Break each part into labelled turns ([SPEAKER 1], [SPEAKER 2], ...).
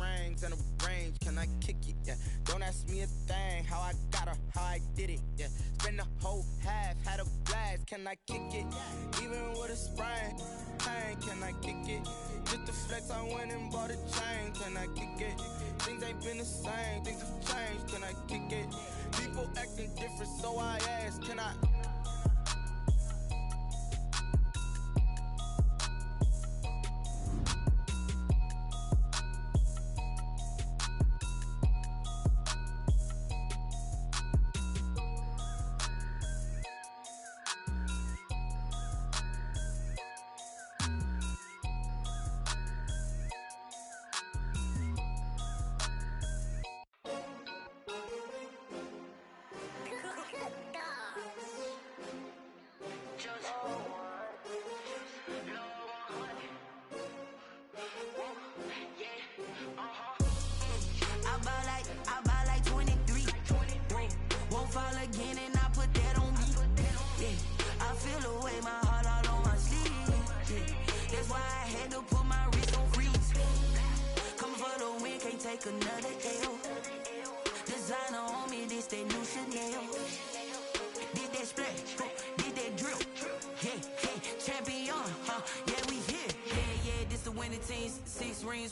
[SPEAKER 1] strings and a range, can I kick it? Yeah, don't ask me a thing, how I got her, how I did it. Yeah, spend the whole half, had a blast, can I kick it? Even with a sprain, pain, can I kick it? Just to flex, I went and bought a chain, can I kick it? Things ain't been the same, things have changed, can I kick it? People acting different, so I ask, can I?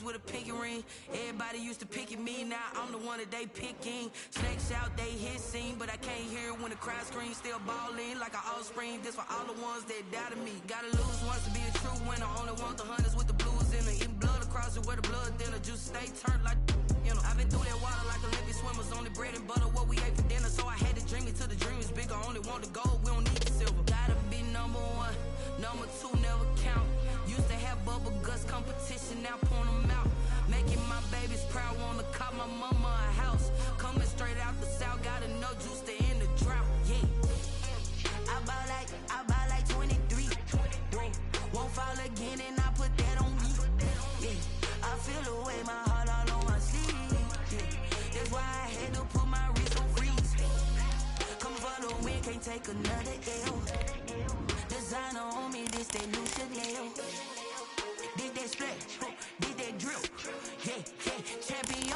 [SPEAKER 2] With a pinky ring, everybody used to pick at me. Now I'm the one that they picking. Snakes out, they hissing, but I can't hear it when the crowd screams. Still balling like an offspring. This for all the ones that doubted me. Gotta lose once to be a true winner. Only want the hunters with the blues in it. Eating blood across it where the blood thinner. Juice stay turned like you know. I've been through that water like Olympic swimmers. Only bread and butter what we ate for dinner. So I had to dream it till the dream is bigger. Only want the gold, we don't need the silver. Gotta be number one, number two never count. Used to have bubble guts competition, now point them out. Making my babies proud, wanna cop my mama a house. Coming straight out the south, gotta know juice to end the drought. Yeah, I buy like 23. Won't fall again, and I put that on me. Yeah, I feel the way, my heart all on my sleeve. Yeah, that's why I had to put my wrist on freeze. Come for the win, can't take another L. Designer on me, this that new Chanel. Did that splash, did that drill. Yeah, champion,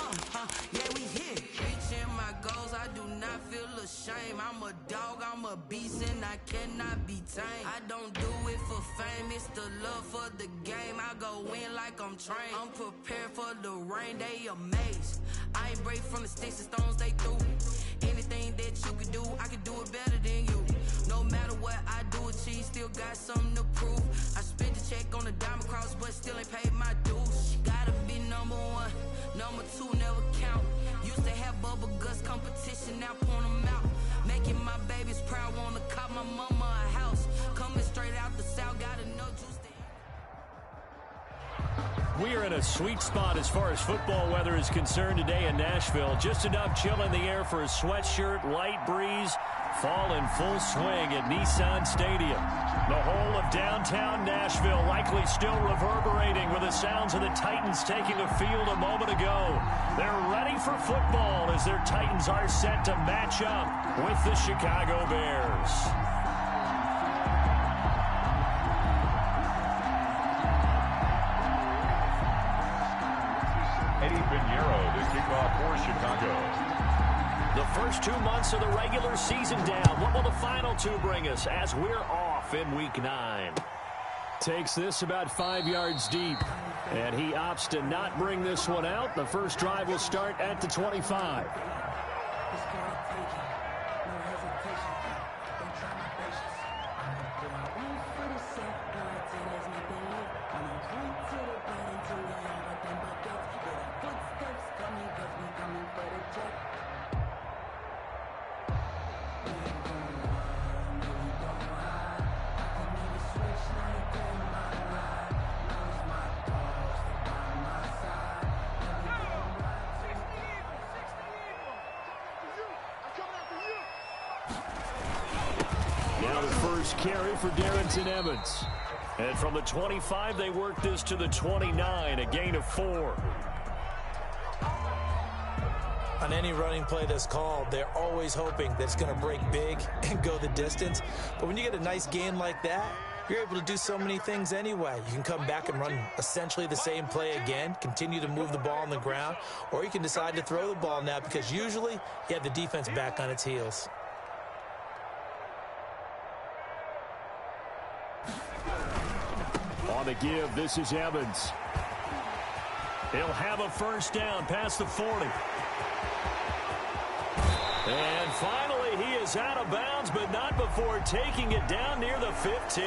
[SPEAKER 2] yeah, we here. Reaching my goals, I do not feel ashamed. I'm a dog, I'm a beast, and I cannot be tamed. I don't do it for fame, it's the love for the game. I go in like I'm trained. I'm prepared for the rain, they amazed. I ain't break from the sticks and stones they threw. Anything that you can do, I can do it better than you. No matter what I do, achieve, still got something to prove. I spent the check on the diamond cross, but still ain't paid my dues. Gotta be number one, number two never count. Used to have bubble guts competition, now point them out. Making my babies proud, wanna cop my mama a house. Coming straight out the south, gotta know juice to
[SPEAKER 3] We are in a sweet spot as far as football weather is concerned today in Nashville. Just enough chill in the air for a sweatshirt, light breeze, fall in full swing at Nissan Stadium. The whole of downtown Nashville likely still reverberating with the sounds of the Titans taking the field a moment ago. They're ready for football as their Titans are set to match up with the Chicago Bears.
[SPEAKER 4] To kick off for Chicago.
[SPEAKER 3] The first 2 months of the regular season down. What will the final two bring us as we're off in Week 9? Takes this about 5 yards deep, and he opts to not bring this one out. The first drive will start at the 25. Now the first carry for Darrington Evans. And from the 25, they work this to the 29, a gain of 4.
[SPEAKER 5] On any running play that's called, they're always hoping that it's going to break big and go the distance. But when you get a nice gain like that, you're able to do so many things anyway. You can come back and run essentially the same play again, continue to move the ball on the ground, or you can decide to throw the ball now because usually you have the defense back on its heels.
[SPEAKER 3] On the give, this is Evans. He'll have a first down past the 40. And finally, he is out of bounds, but not before taking it down near the 15.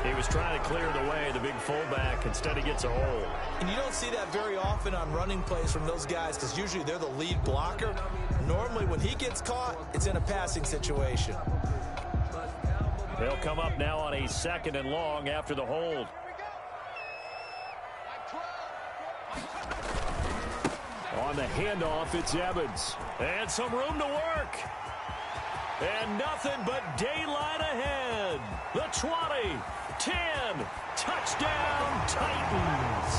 [SPEAKER 3] He was trying to clear the way, the big fullback. Instead, he gets a hole.
[SPEAKER 5] And you don't see that very often on running plays from those guys because usually they're the lead blocker. Normally, when he gets caught, it's in a passing situation.
[SPEAKER 3] They'll come up now on a 2nd and long after the hold. On the handoff, it's Evans. And some room to work. And nothing but daylight ahead. The 20, 10, touchdown Titans.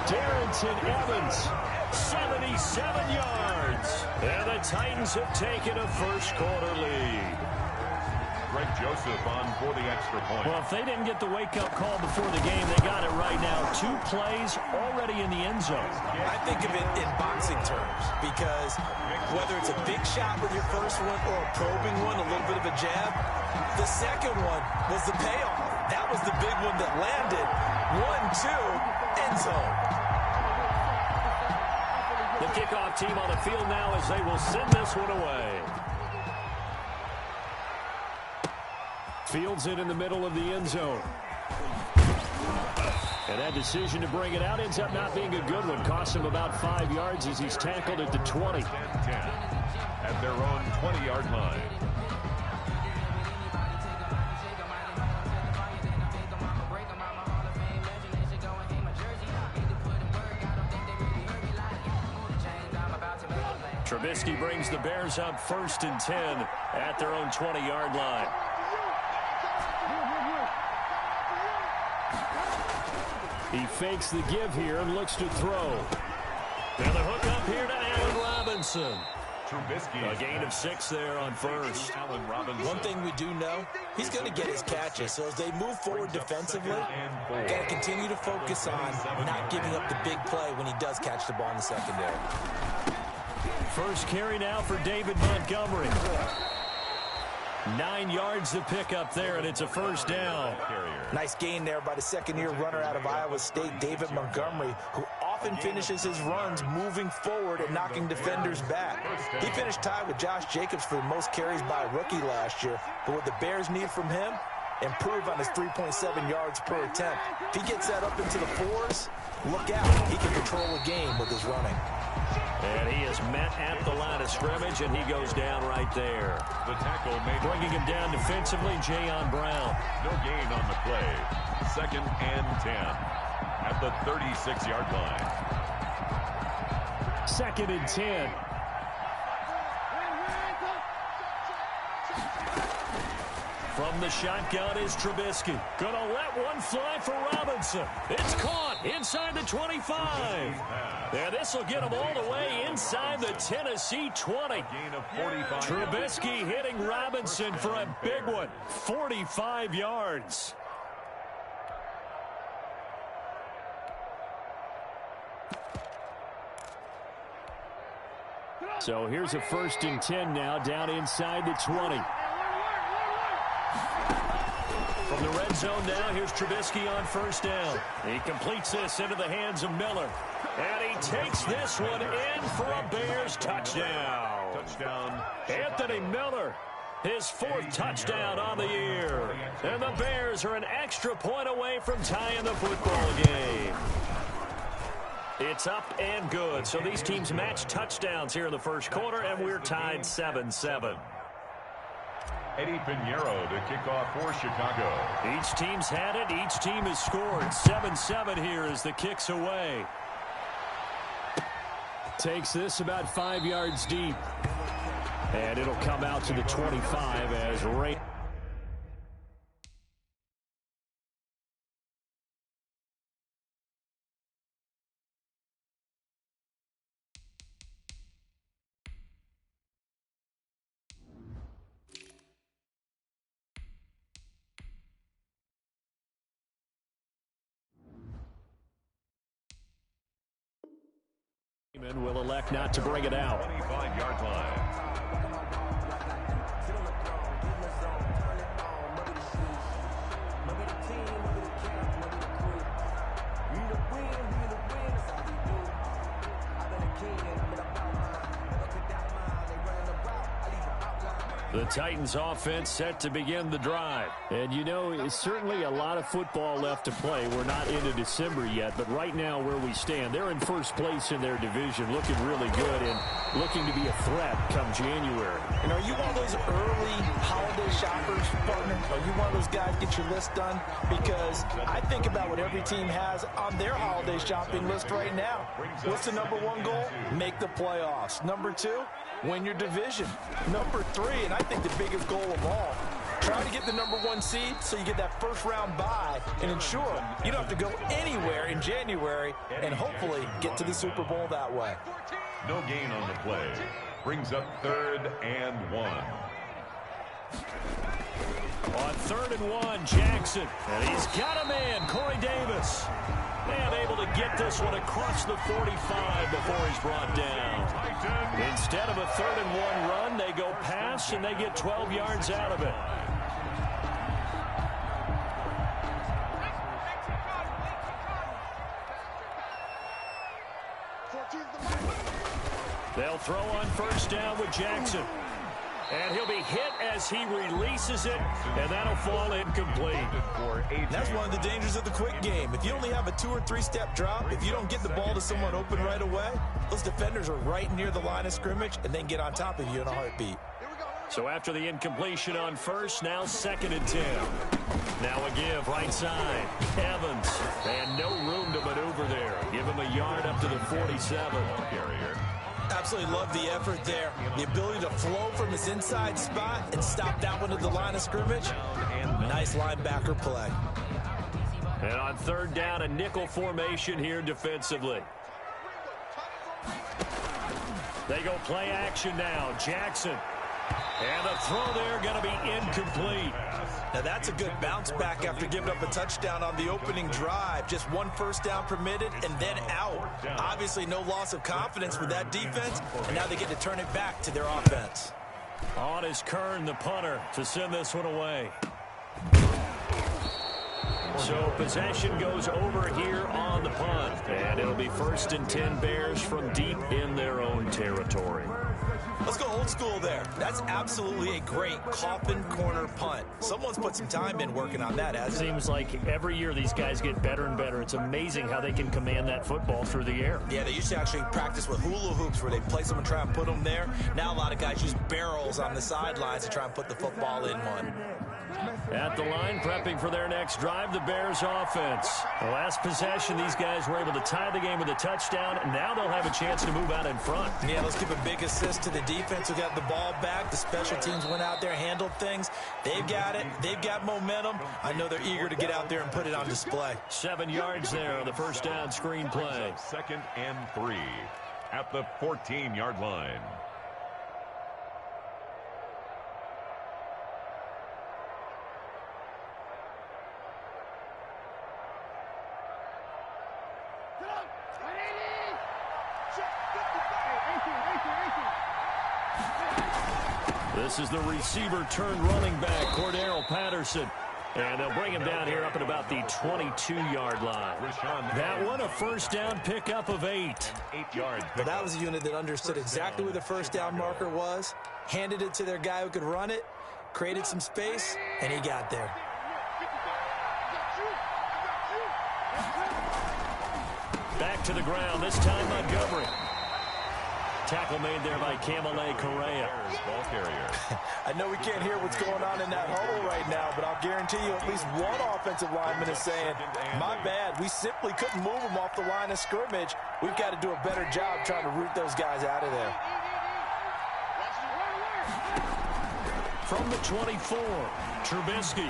[SPEAKER 3] Darrington Evans, 77 yards. And the Titans have taken a first-quarter lead.
[SPEAKER 4] Greg Joseph on for the extra point.
[SPEAKER 3] Well, if they didn't get the wake-up call before the game, they got it right now. 2 plays already in the end zone.
[SPEAKER 5] I think of it in boxing terms because whether it's a big shot with your first one or a probing one, a little bit of a jab, the second one was the payoff. That was the big one that landed. 1-2, end zone.
[SPEAKER 3] The kickoff team on the field now as they will send this one away. Fields it in the middle of the end zone. And that decision to bring it out ends up not being a good one. Costs him about 5 yards as he's tackled at the 20.
[SPEAKER 4] 10 at their own 20-yard line.
[SPEAKER 3] Trubisky brings the Bears up 1st and 10 at their own 20-yard line. He fakes the give here and looks to throw. And the hook up here to Allen Robinson.
[SPEAKER 4] Trubisky.
[SPEAKER 3] A gain of 6 there on first.
[SPEAKER 5] One thing we do know, he's going to get his catches. So as they move forward defensively, got to continue to focus on not giving up the big play when he does catch the ball in the secondary.
[SPEAKER 3] First carry now for David Montgomery. 9 yards to pick up there, and it's a first down.
[SPEAKER 5] Nice gain there by the second-year runner out of Iowa State, David Montgomery, who often finishes his runs moving forward and knocking defenders back. He finished tied with Josh Jacobs for the most carries by a rookie last year, but what the Bears need from him, improve on his 3.7 yards per attempt. If he gets that up into the 4s, look out. He can control a game with his running.
[SPEAKER 3] And he is met at the line of scrimmage, and he goes down right there.
[SPEAKER 4] The tackle made,
[SPEAKER 3] bringing him down defensively, Jayon Brown.
[SPEAKER 4] No gain on the play. 2nd and 10 at the 36-yard line.
[SPEAKER 3] 2nd and 10. From the shotgun is Trubisky. Gonna let one fly for Robinson. It's caught inside the 25. And this will get him all the way inside the Tennessee 20.
[SPEAKER 4] Gain of 45.
[SPEAKER 3] Trubisky hitting Robinson for a big one. 45 yards. So here's a 1st and 10 now down inside the 20. From the red zone now, here's Trubisky on 1st down. He completes this into the hands of Miller. And he takes this one in for a Bears touchdown. Anthony Miller, his 4th touchdown on the year. And the Bears are an extra point away from tying the football game. It's up and good. So these teams match touchdowns here in the first quarter, and we're tied 7-7.
[SPEAKER 4] Eddie Pinheiro to kick off for Chicago.
[SPEAKER 3] Each team's had it. Each team has scored. 7-7 here as the kick's away. Takes this about 5 yards deep. And it'll come out to the 25 as Ray. Will elect not to bring it out.
[SPEAKER 4] 25-yard line.
[SPEAKER 3] The Titans offense set to begin the drive. And you know, it's certainly a lot of football left to play. We're not into December yet, but right now where we stand, they're in first place in their division, looking really good and looking to be a threat come January.
[SPEAKER 5] And are you one of those early holiday shoppers, partner? Are you one of those guys get your list done? Because I think about what every team has on their holiday shopping list right now. What's the number one goal? Make the playoffs. Number two, win your division. Number three, and I think the biggest goal of all, try to get the number one seed so you get that first round bye and ensure you don't have to go anywhere in January and hopefully get to the Super Bowl that way.
[SPEAKER 4] No gain on the play. Brings up 3rd and 1.
[SPEAKER 3] On 3rd and 1, Jackson. And he's got a man, Corey Davis. And able to get this one across the 45 before he's brought down. Instead of a 3rd and 1 run, they go pass and they get 12 yards out of it. They'll throw on first down with Jackson. And he'll be hit as he releases it, and that'll fall incomplete.
[SPEAKER 5] That's one of the dangers of the quick game. If you only have a 2- or 3-step drop, if you don't get the ball to someone open right away, those defenders are right near the line of scrimmage and then get on top of you in a heartbeat.
[SPEAKER 3] So after the incompletion on first, now 2nd and 10. Now a give right side. Evans, and no room to maneuver there. Give him a yard up to the 47.
[SPEAKER 4] Carrier.
[SPEAKER 5] Absolutely love the effort there. The ability to flow from his inside spot and stop that one at the line of scrimmage. Nice linebacker play.
[SPEAKER 3] And on 3rd down, a nickel formation here defensively. They go play action now. Jackson. And the throw there going to be incomplete.
[SPEAKER 5] Now that's a good bounce back after giving up a touchdown on the opening drive. Just 1 first down permitted and then out. Obviously no loss of confidence with that defense, and now they get to turn it back to their offense.
[SPEAKER 3] On is Kern, the punter, to send this one away. So possession goes over here on the punt. And it'll be 1st and 10 Bears from deep in their own territory.
[SPEAKER 5] Let's go old school there. That's absolutely a great coffin corner punt. Someone's put some time in working on that, hasn't it?
[SPEAKER 3] Seems like every year these guys get better and better. It's amazing how they can command that football through the air.
[SPEAKER 5] Yeah, they used to actually practice with hula hoops where they place them and try and put them there. Now a lot of guys use barrels on the sidelines to try and put the football in one.
[SPEAKER 3] At the line, prepping for their next drive, the Bears offense. The last possession, these guys were able to tie the game with a touchdown, and now they'll have a chance to move out in front.
[SPEAKER 5] Yeah, let's give a big assist to the defense who got the ball back. The special teams went out there, handled things. They've got it. They've got momentum. I know they're eager to get out there and put it on display.
[SPEAKER 3] 7 yards there on the first down screen play.
[SPEAKER 4] 2nd and 3 at the 14-yard line.
[SPEAKER 3] This is the receiver turned running back, Cordero Patterson. And they'll bring him down here up at about the 22-yard line. That one, a first down pickup of 8.
[SPEAKER 4] 8 yards.
[SPEAKER 5] But that was a unit that understood exactly where the first down marker was, handed it to their guy who could run it, created some space, and he got there.
[SPEAKER 3] Back to the ground, this time Montgomery. Tackle made there by Kamale Correa.
[SPEAKER 4] Ball carrier.
[SPEAKER 5] I know we can't hear what's going on in that huddle right now, but I'll guarantee you at least one offensive lineman is saying, my bad, we simply couldn't move them off the line of scrimmage. We've got to do a better job trying to root those guys out of there.
[SPEAKER 3] From the 24, Trubisky.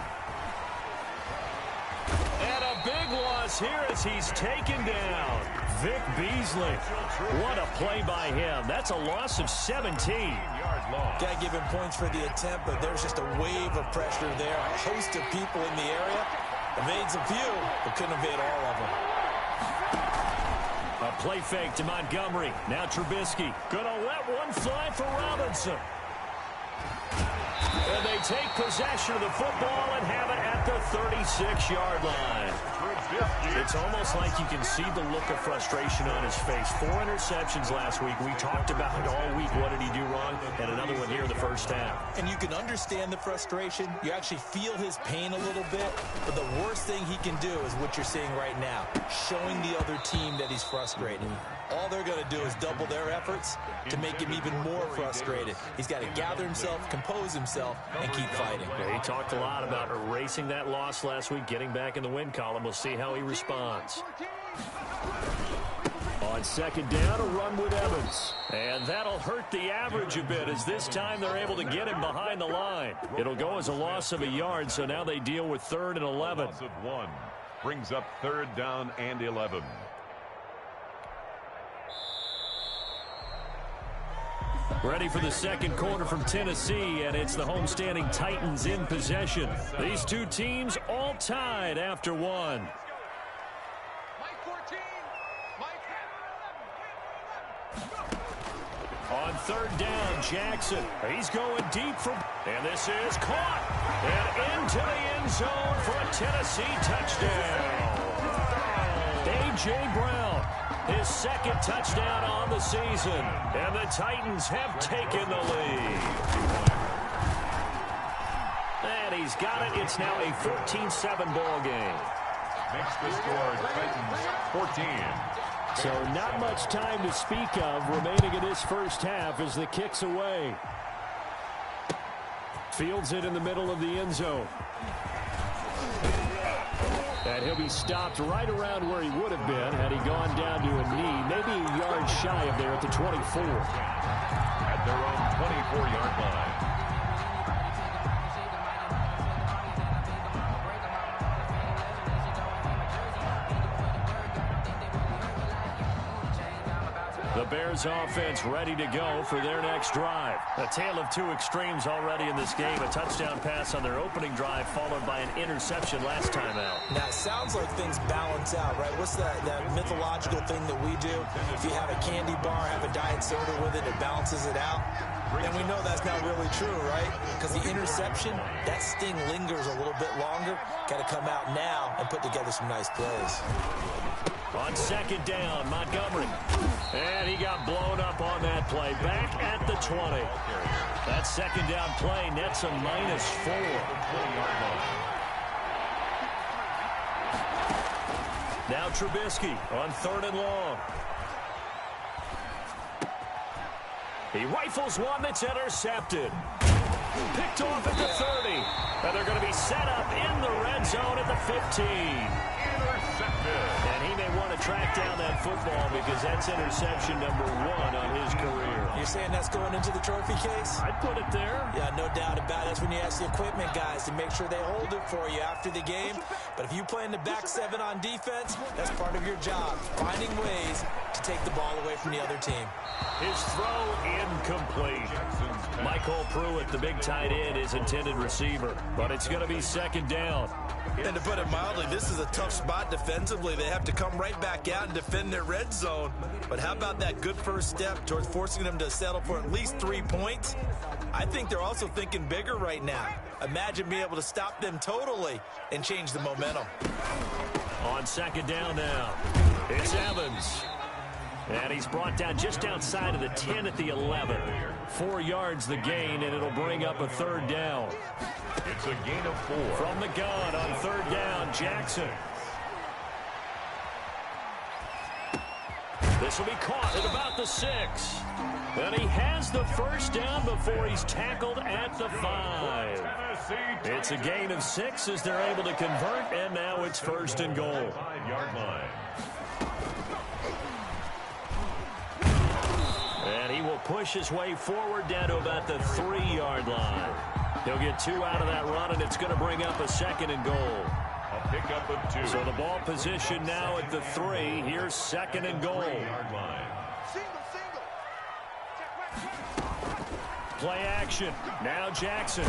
[SPEAKER 3] And a big loss here as he's taken down. Vic Beasley. What a play by him. That's a loss of 17.
[SPEAKER 5] Got to give him points for the attempt, but there's just a wave of pressure there. A host of people in the area. Evades a few, but couldn't evade all of them.
[SPEAKER 3] A A play fake to Montgomery. Now Trubisky. Gonna let one fly for Robinson. And they take possession of the football and have it at the 36-yard line. It's almost like you can see the look of frustration on his face. 4 interceptions last week. We talked about it all week. What did he do wrong? And another one here in the first half.
[SPEAKER 5] And you can understand the frustration. You actually feel his pain a little bit. But the worst thing he can do is what you're seeing right now, showing the other team that he's frustrated. All they're going to do is double their efforts to make him even more frustrated. He's got to gather himself, compose himself, and keep fighting.
[SPEAKER 3] Yeah, he talked a lot about erasing that loss last week, getting back in the win column. We'll see how he responds. On second down, a run with Evans. And that'll hurt the average a bit, as this time they're able to get him behind the line. It'll go as a loss of a yard, so now they deal with 3rd and 11.
[SPEAKER 4] Loss of 1 brings up 3rd down and 11.
[SPEAKER 3] Ready for the second quarter from Tennessee, and it's the homestanding Titans in possession. These two teams all tied after 1. On 3rd down, Jackson. He's going deep from, and this is caught. And into the end zone for a Tennessee touchdown. A.J. Brown, his 2nd touchdown on the season. And the Titans have taken the lead. And he's got it. It's now a 14-7 ball game.
[SPEAKER 4] Makes the score Titans 14.
[SPEAKER 3] So not much time to speak of remaining in this first half as the kick's away. Fields it in the middle of the end zone. And he'll be stopped right around where he would have been had he gone down to a knee, maybe a yard shy of there at the 24.
[SPEAKER 4] At their own 24-yard line.
[SPEAKER 3] The Bears offense ready to go for their next drive. A tale of 2 extremes already in this game. A touchdown pass on their opening drive followed by an interception last time out.
[SPEAKER 5] Now, it sounds like things balance out, right? What's that mythological thing that we do? If you have a candy bar, have a diet soda with it, it balances it out. And we know that's not really true, right? Because the interception, that sting lingers a little bit longer. Got to come out now and put together some nice plays.
[SPEAKER 3] On second down, Montgomery. And he got blown up on that play. Back at the 20. That second down play nets a -4. Now Trubisky on 3rd and long. He rifles one that's intercepted. Picked off at the 30. And they're going to be set up in the red zone at the 15. And he may want to track down that football because that's interception number 1 on his career.
[SPEAKER 5] You're saying that's going into the trophy case?
[SPEAKER 3] I'd put it there.
[SPEAKER 5] Yeah, no doubt about it. That's when you ask the equipment guys to make sure they hold it for you after the game. But if you play in the back 7 on defense, that's part of your job, finding ways to take the ball away from the other team.
[SPEAKER 3] His throw incomplete. Michael Pruitt, the big tight end, is intended receiver. But it's going to be second down.
[SPEAKER 5] And to put it mildly, this is a tough spot defensively. They have to come right back out and defend their red zone. But how about that good first step towards forcing them to settle for at least 3 points? I think they're also thinking bigger right now. Imagine being able to stop them totally and change the momentum.
[SPEAKER 3] On second down now, it's Evans. And he's brought down just outside of the 10 at the 11. 4 yards the gain, and it'll bring up a 3rd down.
[SPEAKER 4] It's a gain of 4.
[SPEAKER 3] From the gun on 3rd down, Jackson. This will be caught at about the 6. And he has the first down before he's tackled at the 5. It's a gain of 6 as they're able to convert, and now it's 1st and goal.
[SPEAKER 4] 5-yard line.
[SPEAKER 3] And he will push his way forward down to about the 3-yard line. He'll get 2 out of that run, and it's going to bring up a 2nd and goal.
[SPEAKER 4] A pickup of 2.
[SPEAKER 3] So the ball position now at the 3. Here's 2nd and goal.
[SPEAKER 4] 3-yard line.
[SPEAKER 3] Play action. Now Jackson.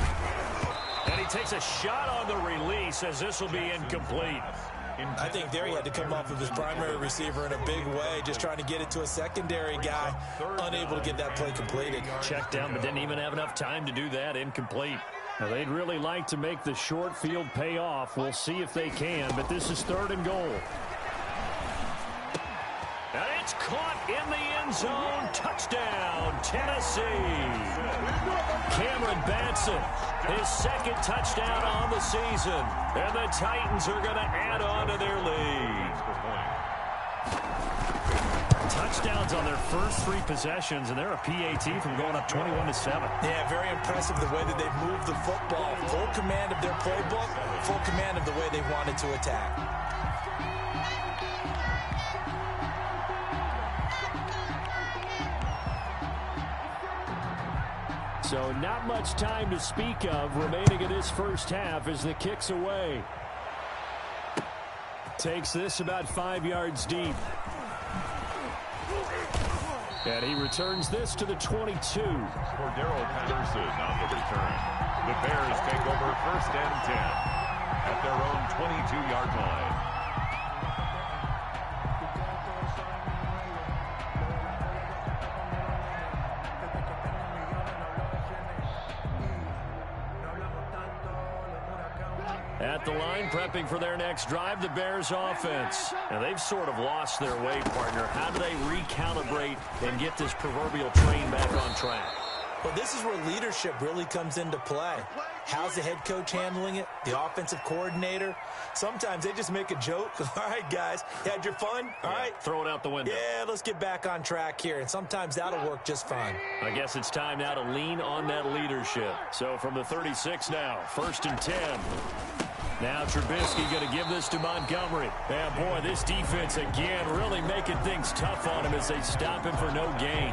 [SPEAKER 3] And he takes a shot on the release as this will be incomplete.
[SPEAKER 5] I think there he had to come off of his primary receiver in a big way, just trying to get it to a secondary guy, unable to get that play completed.
[SPEAKER 3] Checked down, but didn't even have enough time to do that. Incomplete. Now, they'd really like to make the short field pay off. We'll see if they can, but this is 3rd and goal. And it's caught in the end zone. Touchdown, Tennessee. Cameron Batson, his 2nd touchdown on the season. And the Titans are going to add on to their lead. Touchdowns on their first 3 possessions, and they're a PAT from going up 21-7.
[SPEAKER 5] Yeah, very impressive the way that they've moved the football. Full command of their playbook, full command of the way they wanted to attack.
[SPEAKER 3] So not much time to speak of remaining in this first half as the kick's away. Takes this about 5 yards deep. And he returns this to the 22.
[SPEAKER 4] Cordero Patterson on the return. The Bears take over 1st and 10 at their own 22-yard line.
[SPEAKER 3] At the line, prepping for their next drive, the Bears offense. Now, they've sort of lost their way, partner. How do they recalibrate and get this proverbial train back on track?
[SPEAKER 5] Well, this is where leadership really comes into play. How's the head coach handling it? The offensive coordinator? Sometimes they just make a joke. All right, guys, you had your fun? All right.
[SPEAKER 3] Throw it out the window.
[SPEAKER 5] Yeah, let's get back on track here. And sometimes that'll work just fine.
[SPEAKER 3] I guess it's time now to lean on that leadership. So from the 36 now, 1st and 10. Now Trubisky going to give this to Montgomery. And boy, this defense again really making things tough on him as they stop him for no gain.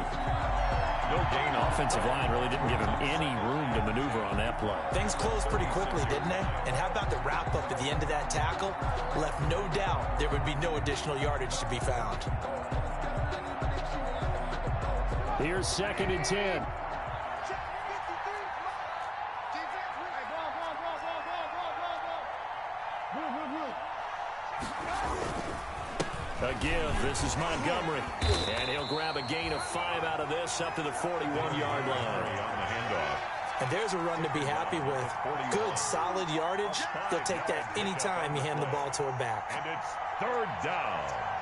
[SPEAKER 3] No gain. Offensive line really didn't give him any room to maneuver on that play.
[SPEAKER 5] Things closed pretty quickly, didn't they? And how about the wrap-up at the end of that tackle? Left no doubt there would be no additional yardage to be found.
[SPEAKER 3] Here's 2nd and 10. A give. This is Montgomery. And he'll grab a gain of 5 out of this up to the 41-yard line.
[SPEAKER 5] And there's a run to be happy with. Good, solid yardage. They'll take that anytime you hand the ball to a back.
[SPEAKER 4] And it's 3rd down.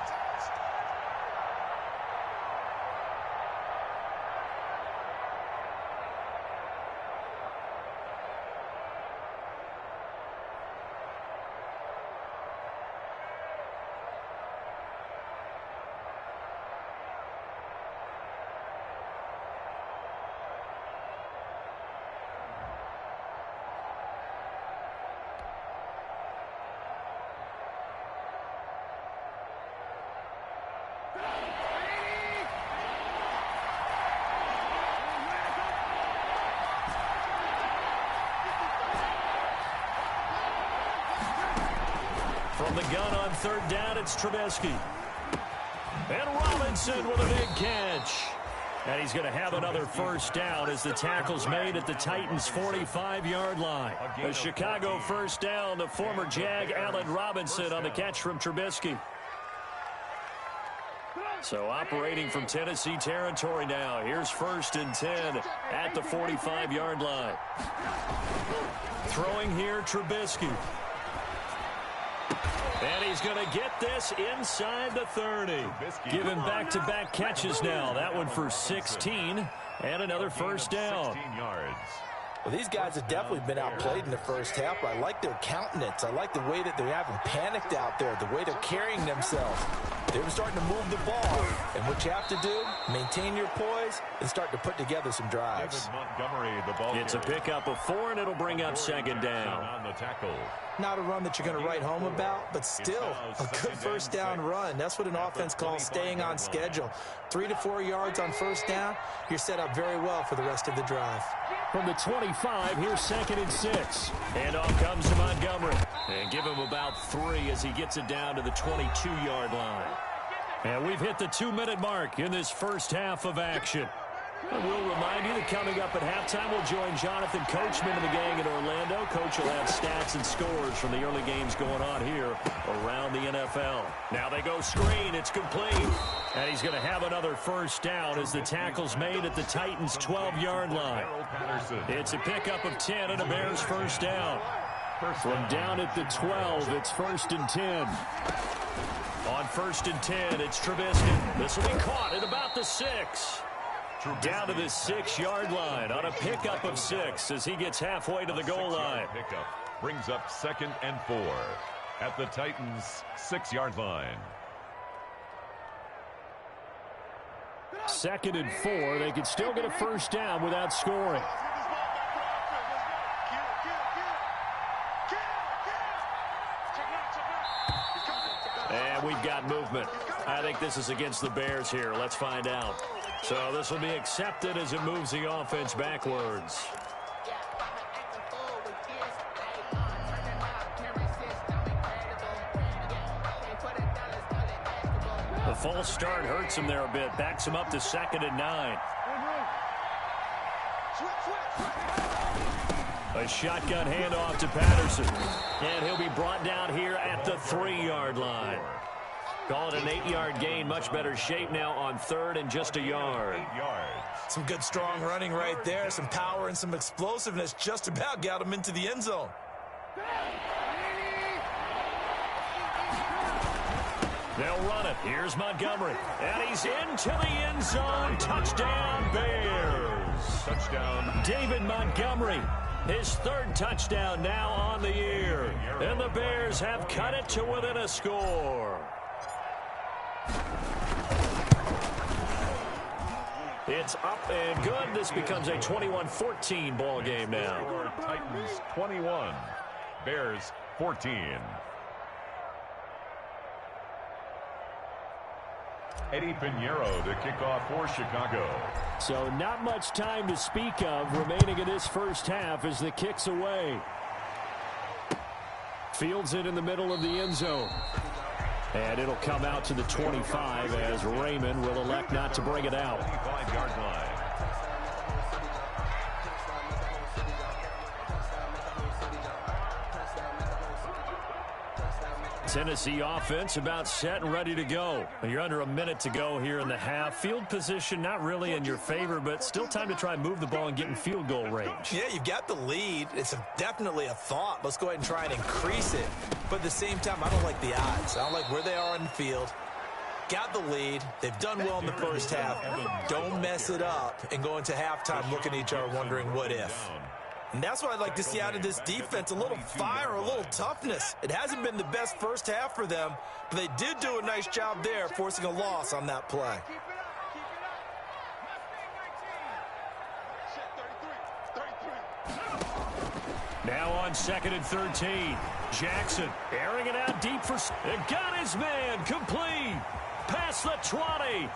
[SPEAKER 3] From the gun on 3rd down, it's Trubisky. And Robinson with a big catch. And he's going to have another 1st down as the tackle's made at the Titans' 45-yard line. A Chicago 1st down to former Jag Allen Robinson on the catch from Trubisky. So operating from Tennessee territory now. Here's 1st and 10 at the 45-yard line. Throwing here, Trubisky. And he's going to get this inside the 30. Give him back-to-back catches now. That one for 16 and another 1st down.
[SPEAKER 4] 16 yards.
[SPEAKER 5] Well, these guys have definitely been outplayed in the first half. I like their countenance. I like the way that they haven't panicked out there, the way they're carrying themselves. They're starting to move the ball. And what you have to do, maintain your poise and start to put together some drives.
[SPEAKER 4] Montgomery, the ball
[SPEAKER 3] It's a pickup of 4, and it'll bring up 2nd down.
[SPEAKER 4] on the tackle.
[SPEAKER 5] Not a run that you're going to write home about, but still a good 1st down run. That's what an offense calls staying on schedule. 3 to 4 yards on 1st down, you're set up very well for the rest of the drive.
[SPEAKER 3] From the 25, here's 2nd and 6. And off comes to Montgomery. And give him about 3 as he gets it down to the 22-yard line. And we've hit the 2-minute mark in this first half of action. And we'll remind you that coming up at halftime, we'll join Jonathan Coachman and the gang in Orlando. Coach will have stats and scores from the early games going on here around the NFL. Now they go screen. It's complete. And he's going to have another first down as the tackle's made at the Titans' 12-yard line. It's a pickup of 10 and a Bears first down. From down at the 12, it's 1st and 10. On 1st and 10, it's Trubisky. This will be caught at about the 6. Down to the 6-yard line on a pickup of 6 as he gets halfway to the goal line.
[SPEAKER 4] Pickup brings up 2nd and 4 at the Titans' 6-yard line.
[SPEAKER 3] 2nd and 4. They could still get a first down without scoring. And we've got movement. I think this is against the Bears here. Let's find out. So this will be accepted as it moves the offense backwards. The false start hurts him there a bit. Backs him up to 2nd and 9. A shotgun handoff to Patterson. And he'll be brought down here at the 3-yard line. Call it an 8-yard gain. Much better shape now on 3rd and just a yard.
[SPEAKER 4] 8 yards.
[SPEAKER 5] Some good strong running right there. Some power and some explosiveness. Just about got him into the end zone.
[SPEAKER 3] They'll run it. Here's Montgomery. And he's into the end zone. Touchdown, Bears.
[SPEAKER 4] Touchdown.
[SPEAKER 3] David Montgomery. His 3rd touchdown now on the year. And the Bears have cut it to within a score. It's up and good. This becomes a 21-14 ball game now.
[SPEAKER 4] Titans 21, Bears 14. Eddie Pinheiro to kick off for Chicago.
[SPEAKER 3] So not much time to speak of remaining in this first half as the kick's away. Fields it in the middle of the end zone. And it'll come out to the 25 as Raymond will elect not to bring it out.
[SPEAKER 4] 25-yard line.
[SPEAKER 3] Tennessee offense about set and ready to go. You're under a minute to go here in the half. Field position not really in your favor, but still time to try and move the ball and get in field goal range.
[SPEAKER 5] Yeah, you've got the lead. It's definitely a thought. Let's go ahead and try and increase it. But at the same time, I don't like the odds. I don't like where they are in the field. Got the lead. They've done well in the first half. Don't mess it up and go into halftime looking at each other wondering what if. And that's what I'd like to see out of this defense, a little fire, a little toughness. It hasn't been the best first half for them, but they did do a nice job there forcing a loss on that play.
[SPEAKER 3] Now on 2nd and 13. Jackson airing it out deep for... And got his man complete. Past the 20.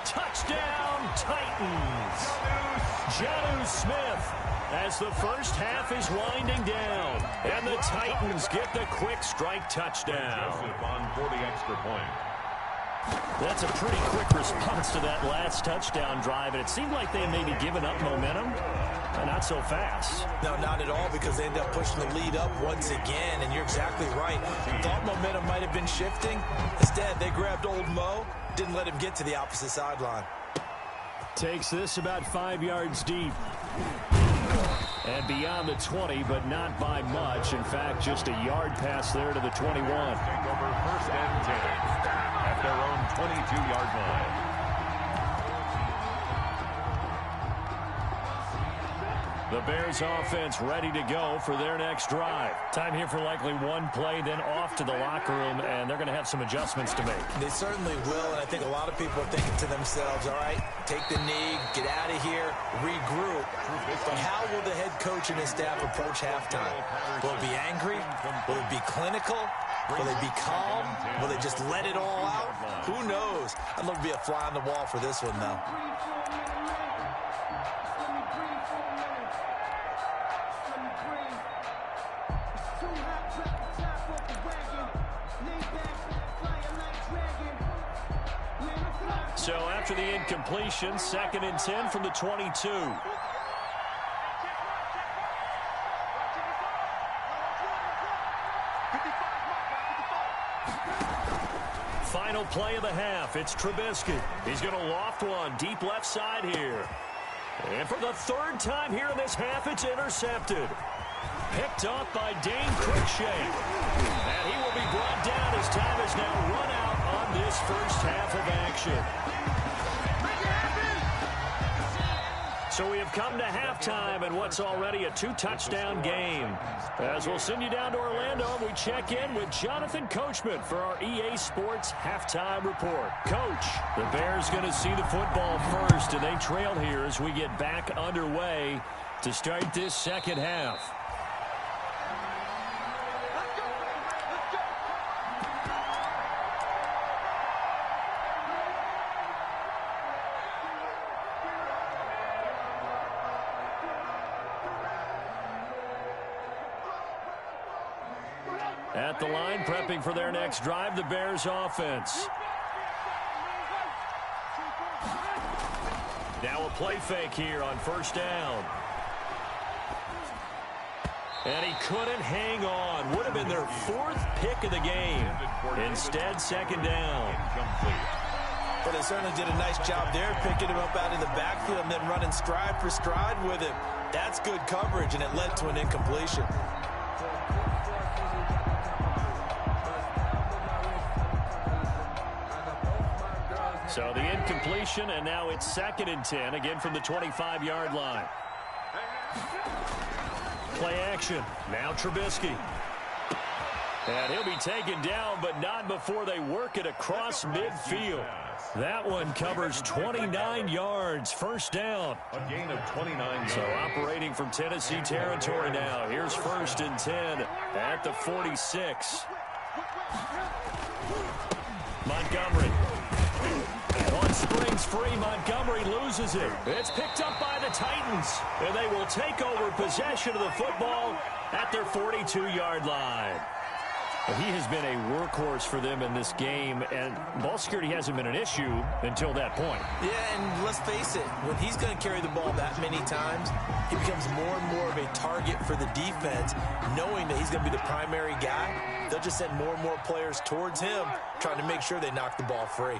[SPEAKER 3] Touchdown, Titans. Jonnu Smith. As the first half is winding down. And the Titans get the quick strike touchdown.
[SPEAKER 4] For the extra point.
[SPEAKER 3] That's a pretty quick response to that last touchdown drive. And it seemed like they had maybe given up momentum. But not so fast.
[SPEAKER 5] No, not at all, because they end up pushing the lead up once again. And you're exactly right. Thought momentum might have been shifting. Instead, they grabbed old Mo. Didn't let him get to the opposite sideline.
[SPEAKER 3] Takes this about 5 yards deep. And beyond the 20, but not by much. In fact, just a yard pass there to the 21.
[SPEAKER 4] Take over 1st and 10 at their own 22-yard line.
[SPEAKER 3] The Bears offense ready to go for their next drive. Time here for likely one play, then off to the locker room, and they're going to have some adjustments to make.
[SPEAKER 5] They certainly will, and I think a lot of people are thinking to themselves, all right, take the knee, get out of here, regroup. But how will the head coach and his staff approach halftime? Will it be angry? Will it be clinical? Will they be calm? Will they just let it all out? Who knows? I'd love to be a fly on the wall for this one, though.
[SPEAKER 3] So after the incompletion, 2nd and 10 from the 22. Final play of the half. It's Trubisky. He's going to loft one deep left side here. And for the 3rd time here in this half, it's intercepted. Picked off by Dane Cruikshank. And he will be brought down as time has now run out on this first half of action. So we have come to halftime in what's already a 2-touchdown game. As we'll send you down to Orlando, we check in with Jonathan Coachman for our EA Sports Halftime Report. Coach, the Bears going to see the football first, and they trail here as we get back underway to start this second half. At the line, prepping for their next drive, the Bears offense. Now a play fake here on 1st down. And he couldn't hang on. Would have been their 4th pick of the game. Instead, 2nd down.
[SPEAKER 5] But they certainly did a nice job there, picking him up out of the backfield and then running stride for stride with him. That's good coverage, and it led to an incompletion.
[SPEAKER 3] So the incompletion, and now it's 2nd and 10, again from the 25-yard line. Play action. Now Trubisky. And he'll be taken down, but not before they work it across midfield. That one covers 29 yards. 1st down.
[SPEAKER 4] A gain of 29 yards.
[SPEAKER 3] So operating from Tennessee territory now. Here's 1st and 10 at the 46. Montgomery. Springs free. Montgomery loses it. It's picked up by the Titans, and they will take over possession of the football at their 42-yard line. He has been a workhorse for them in this game, and ball security hasn't been an issue until that point.
[SPEAKER 5] Yeah, and let's face it, when he's going to carry the ball that many times, he becomes more and more of a target for the defense, knowing that he's going to be the primary guy. They'll just send more and more players towards him, trying to make sure they knock the ball free.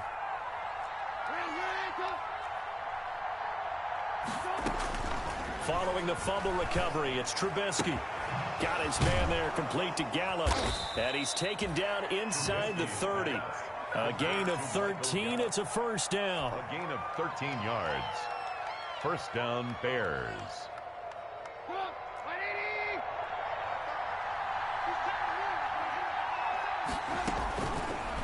[SPEAKER 3] Following the fumble recovery, it's Trubisky. Got his man there, complete to Gallup. And he's taken down inside the 30. A gain of 13. It's a 1st down.
[SPEAKER 4] A gain of 13 yards. 1st down, Bears.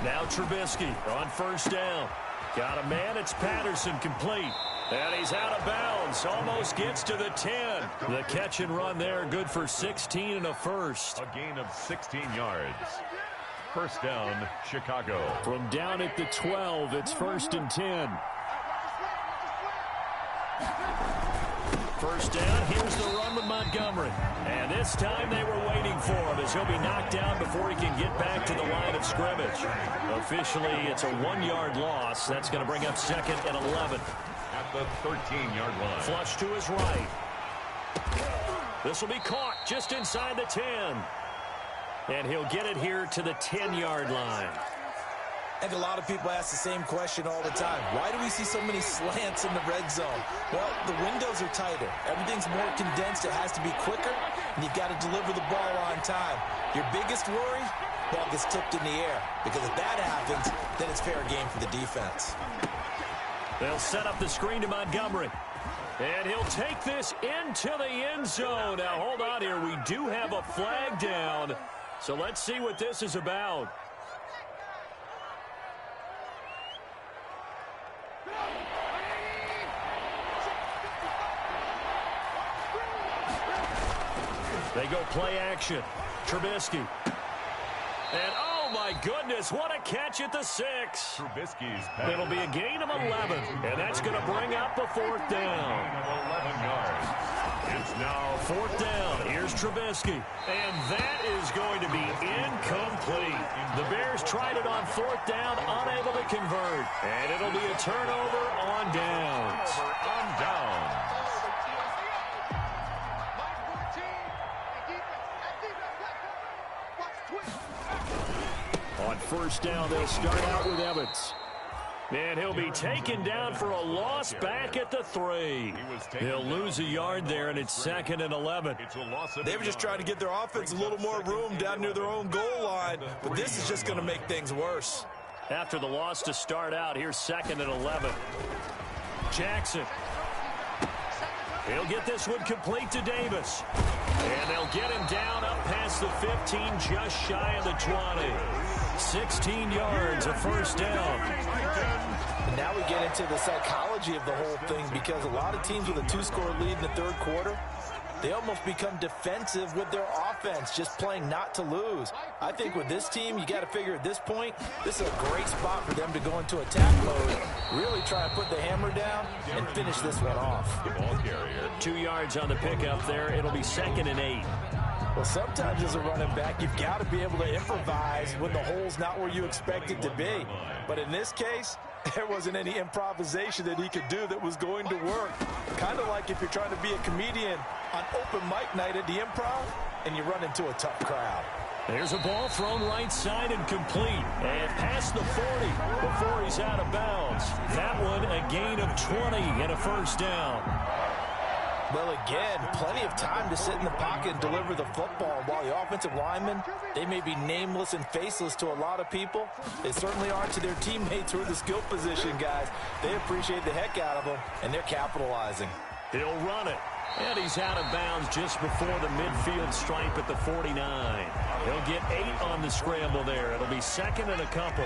[SPEAKER 3] Now Trubisky on 1st down. Got a man. It's Patterson, complete. And he's out of bounds. Almost gets to the 10. The catch and run there, good for 16 and a 1st.
[SPEAKER 4] A gain of 16 yards. 1st down, Chicago.
[SPEAKER 3] From down at the 12, it's 1st and 10. 1st down, here's the run with Montgomery. And this time they were waiting for him as he'll be knocked down before he can get back to the line of scrimmage. Officially, it's a 1-yard loss. That's going to bring up 2nd and 11.
[SPEAKER 4] At the 13-yard line.
[SPEAKER 3] Flush to his right. This will be caught just inside the 10. And he'll get it here to the 10-yard line.
[SPEAKER 5] I think a lot of people ask the same question all the time. Why do we see so many slants in the red zone? Well, the windows are tighter. Everything's more condensed. It has to be quicker, and you've got to deliver the ball on time. Your biggest worry? Ball gets tipped in the air, because if that happens, then it's fair game for the defense.
[SPEAKER 3] They'll set up the screen to Montgomery. And he'll take this into the end zone. Now, hold on here. We do have a flag down. So let's see what this is about. They go play action. Trubisky. And oh my goodness, what a catch at the 6.
[SPEAKER 4] Trubisky's pass.
[SPEAKER 3] It'll be a gain of 11, and that's going to bring up a 4th down.
[SPEAKER 4] Gain of 11 yards.
[SPEAKER 3] It's now 4th down. Here's Trubisky. And that is going to be incomplete. The Bears tried it on 4th down, unable to convert. And it'll be a turnover on downs. On 1st down, they'll start out with Evans. And he'll be taken down for a loss back at the 3. He'll lose a yard there, and it's 2nd and 11.
[SPEAKER 5] They were just trying to get their offense a little more room down near their own goal line, but this is just going to make things worse.
[SPEAKER 3] After the loss to start out, here's 2nd and 11. Jackson. He'll get this one complete to Davis. And they'll get him down up past the 15, just shy of the 20. 16 yards, a 1st down.
[SPEAKER 5] And now we get into the psychology of the whole thing, because a lot of teams with a 2-score lead in the 3rd quarter, they almost become defensive with their offense, just playing not to lose. I think with this team, you got to figure at this point, this is a great spot for them to go into attack mode, really try to put the hammer down and finish this one off.
[SPEAKER 4] The ball carrier.
[SPEAKER 3] 2 yards on the pickup there. It'll be 2nd and 8.
[SPEAKER 5] Well, sometimes as a running back, you've got to be able to improvise when the hole's not where you expect it to be. But in this case, there wasn't any improvisation that he could do that was going to work. Kind of like if you're trying to be a comedian on open mic night at the Improv and you run into a tough crowd.
[SPEAKER 3] There's a ball thrown right side and complete. And past the 40 before he's out of bounds. That one a gain of 20 and a 1st down.
[SPEAKER 5] Well, again, plenty of time to sit in the pocket and deliver the football, while the offensive linemen, they may be nameless and faceless to a lot of people. They certainly aren't to their teammates who are the skill position guys. They appreciate the heck out of them, and they're capitalizing.
[SPEAKER 3] He'll run it. And he's out of bounds just before the midfield stripe at the 49. He'll get 8 on the scramble there. It'll be 2nd and a couple.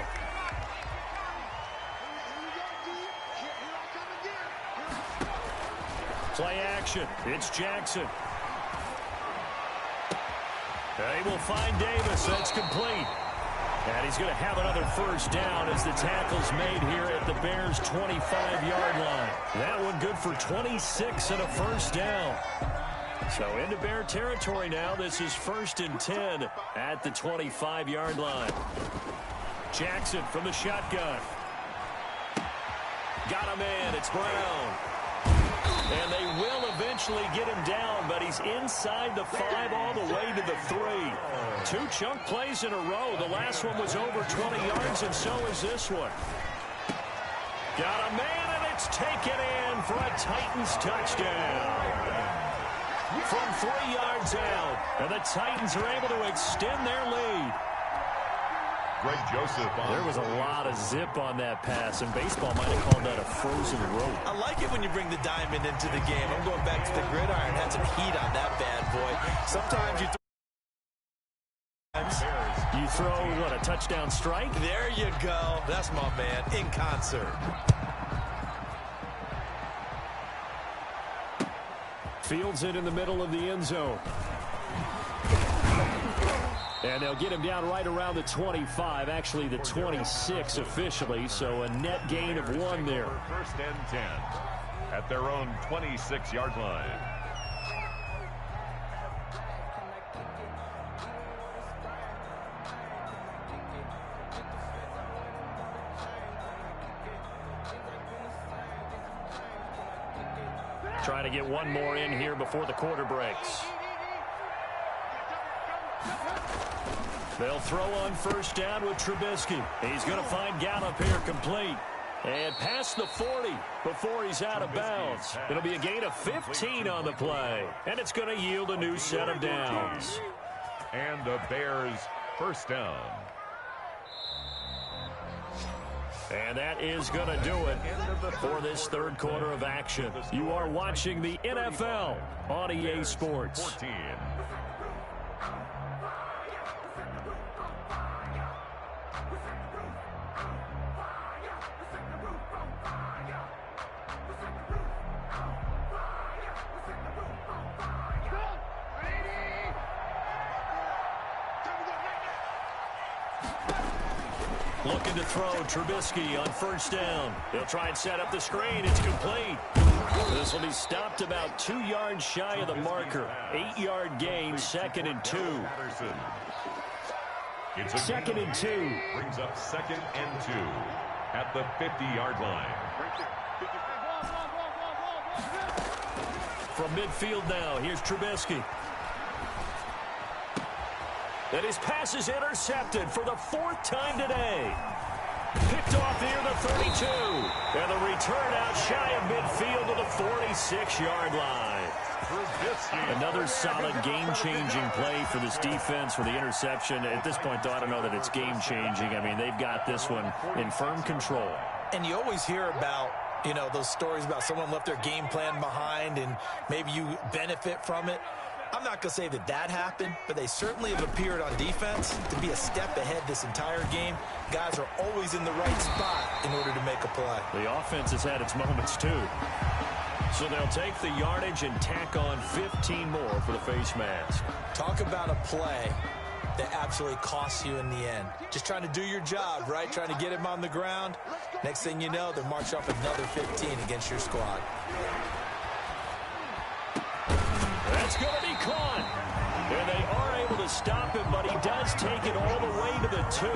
[SPEAKER 3] Play action. It's Jackson. They will find Davis. That's complete. And he's going to have another 1st down as the tackle's made here at the Bears' 25-yard line. That one good for 26 and a 1st down. So into Bear territory now. This is 1st and 10 at the 25-yard line. Jackson from the shotgun. Got a man. It's Brown. And they will eventually get him down, but he's inside the 5 all the way to the 3. 2 chunk plays in a row. The last one was over 20 yards, and so is this one. Got a man, and it's taken in for a Titans touchdown. From 3 yards out, and the Titans are able to extend their lead.
[SPEAKER 4] Greg Joseph.
[SPEAKER 3] There was a lot of zip on that pass, and baseball might have called that a frozen rope.
[SPEAKER 5] I like it when you bring the diamond into the game. I'm going back to the gridiron. Had some heat on that bad boy. Sometimes you
[SPEAKER 3] throw, what, a touchdown strike?
[SPEAKER 5] There you go. That's my man, in concert.
[SPEAKER 3] Fields it in the middle of the end zone. And they'll get him down right around the 25, actually the 26 officially, so a net gain of 1 there.
[SPEAKER 4] 1st and 10 at their own 26-yard line.
[SPEAKER 3] Trying to get one more in here before the quarter breaks. They'll throw on 1st down with Trubisky. He's going to find Gallup here complete. And past the 40 before he's out of bounds. It'll be a gain of 15 on the play. And it's going to yield a new set of downs.
[SPEAKER 4] And the Bears' 1st down.
[SPEAKER 3] And that is going to do it for this 3rd quarter of action. You are watching the NFL on EA Sports.
[SPEAKER 4] 14.
[SPEAKER 3] Looking to throw Trubisky on 1st down. He'll try and set up the screen. It's complete. This will be stopped about 2 yards shy of the marker. 8-yard gain, 2nd and 2.
[SPEAKER 4] It's a
[SPEAKER 3] 2nd and 2.
[SPEAKER 4] Brings up 2nd and 2 at the 50-yard line.
[SPEAKER 3] From midfield now, here's Trubisky. And his pass is intercepted for the 4th time today. Picked off near the 32. And the return out shy of midfield to the 46-yard line. Another solid game-changing play for this defense for the interception. At this point, though, I don't know that it's game-changing. I mean, they've got this one in firm control.
[SPEAKER 5] And you always hear about, you know, those stories about someone left their game plan behind and maybe you benefit from it. I'm not going to say that that happened, but they certainly have appeared on defense to be a step ahead this entire game. Guys are always in the right spot in order to make a play.
[SPEAKER 3] The offense has had its moments, too. So they'll take the yardage and tack on 15 more for the face mask.
[SPEAKER 5] Talk about a play that absolutely costs you in the end. Just trying to do your job, right? Trying to get him on the ground. Next thing you know, they're marching off another 15 against your squad.
[SPEAKER 3] That's going to be caught. And they are able to stop him, but he does take it all the way to the 2.